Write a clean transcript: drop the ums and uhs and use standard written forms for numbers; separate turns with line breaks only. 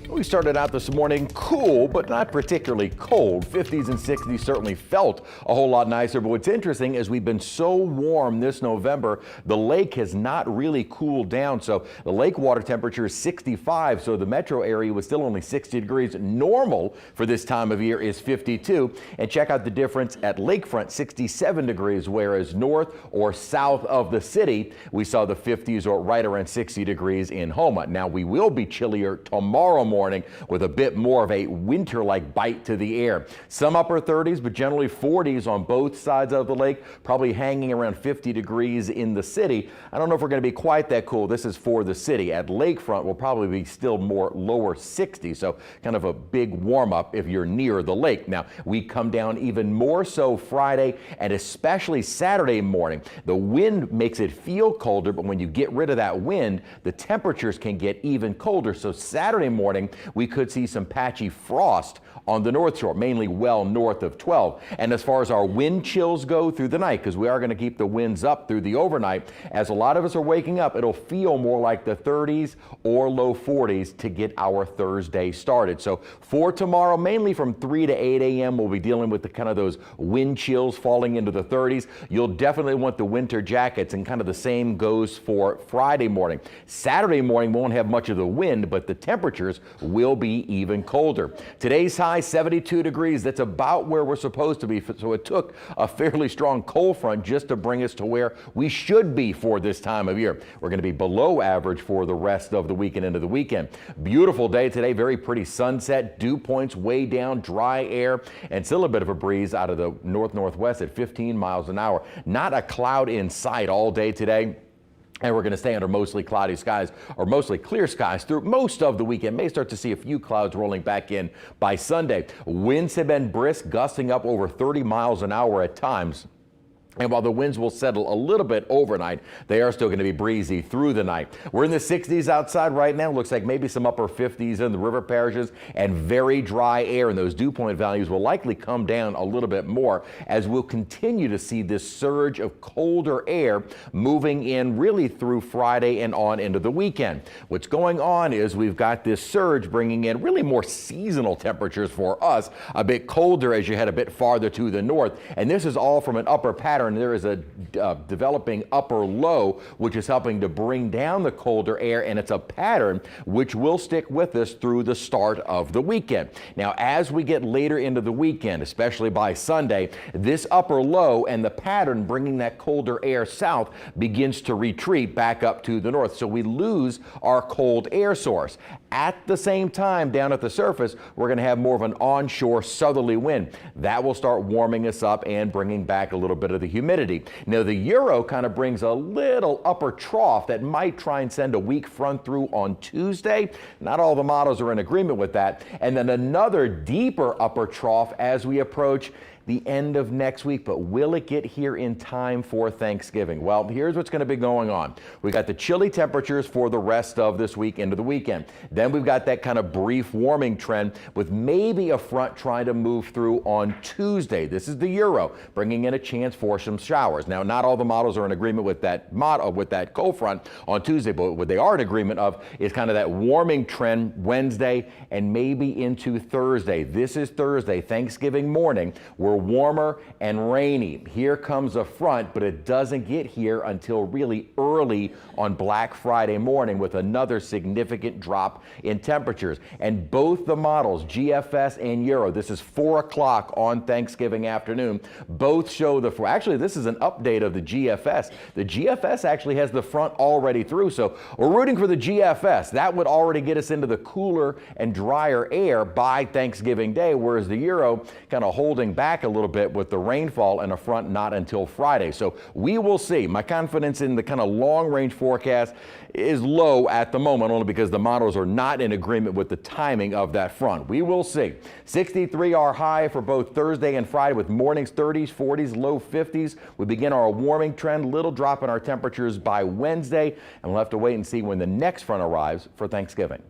We started out this morning cool, but not particularly cold. 50s and 60s certainly felt a whole lot nicer. But what's interesting is we've been so warm this November, the lake has not really cooled down. So the lake water temperature is 65. So the metro area was still only 60 degrees. Normal for this time of year is 52. And check out the difference at lakefront, 67 degrees, whereas north or south of the city, we saw the 50s or right around 60 degrees in Houma. Now we will be chillier tomorrow morning with a bit more of a winter-like bite to the air. Some upper 30s, but generally 40s on both sides of the lake, probably hanging around 50 degrees in the city. I don't know if we're going to be quite that cool. This is for the city. At lakefront, we'll probably be still more lower 60s, so kind of a big warm-up if you're near the lake. Now, we come down even more so Friday and especially Saturday morning. The wind makes it feel colder, but when you get rid of that wind, the temperatures can get even colder. So Saturday morning, we could see some patchy frost on the North Shore, mainly well north of 12. And as far as our wind chills go through the night, because we are going to keep the winds up through the overnight, as a lot of us are waking up, it'll feel more like the 30s or low 40s to get our Thursday started. So for tomorrow, mainly from 3 to 8 a.m., we'll be dealing with the kind of those wind chills falling into the 30s. You'll definitely want the winter jackets, and kind of the same goes for Friday morning. Saturday morning won't have much of the wind, but the temperatures will be even colder. Today's high 72 degrees. That's about where we're supposed to be. So it took a fairly strong cold front just to bring us to where we should be for this time of year. We're going to be below average for the rest of the week and into the weekend. Beautiful day today. Very pretty sunset. Dew points way down, dry air, and still a bit of a breeze out of the north-northwest at 15 miles an hour. Not a cloud in sight all day today. And we're going to stay under mostly cloudy skies or mostly clear skies through most of the weekend. May start to see a few clouds rolling back in by Sunday. Winds have been brisk, gusting up over 30 miles an hour at times. And while the winds will settle a little bit overnight, they are still going to be breezy through the night. We're in the 60s outside right now. Looks like maybe some upper 50s in the river parishes and very dry air. And those dew point values will likely come down a little bit more as we'll continue to see this surge of colder air moving in really through Friday and on into the weekend. What's going on is we've got this surge bringing in really more seasonal temperatures for us, a bit colder as you head a bit farther to the north. And this is all from an upper pattern. There is a developing upper low, which is helping to bring down the colder air, and it's a pattern which will stick with us through the start of the weekend. Now, as we get later into the weekend, especially by Sunday, this upper low and the pattern bringing that colder air south begins to retreat back up to the north. So we lose our cold air source. At the same time, down at the surface, we're going to have more of an onshore southerly wind. That will start warming us up and bringing back a little bit of the humidity. Now, the Euro kind of brings a little upper trough that might try and send a weak front through on Tuesday. Not all the models are in agreement with that. And then another deeper upper trough as we approach the end of next week. But will it get here in time for Thanksgiving? Well, here's what's going to be going on. We got the chilly temperatures for the rest of this week into the weekend. Then we've got that kind of brief warming trend with maybe a front trying to move through on Tuesday. This is the Euro bringing in a chance for some showers. Now, not all the models are in agreement with that cold front on Tuesday, but what they are in agreement of is kind of that warming trend Wednesday and maybe into Thursday. This is Thursday, Thanksgiving morning. We're warmer and rainy. Here comes a front, but it doesn't get here until really early on Black Friday morning with another significant drop in temperatures. And both the models, GFS and Euro, this is 4 o'clock on Thanksgiving afternoon, both show actually this is an update of the GFS. The GFS actually has the front already through, so we're rooting for the GFS. That would already get us into the cooler and drier air by Thanksgiving Day, whereas the Euro kind of holding back a little bit with the rainfall and a front not until Friday. So we will see. My confidence in the kind of long range forecast is low at the moment, only because the models are not in agreement with the timing of that front. We will see. 63 our high for both Thursday and Friday with mornings 30s, 40s, low 50s. We begin our warming trend, little drop in our temperatures by Wednesday, and we'll have to wait and see when the next front arrives for Thanksgiving.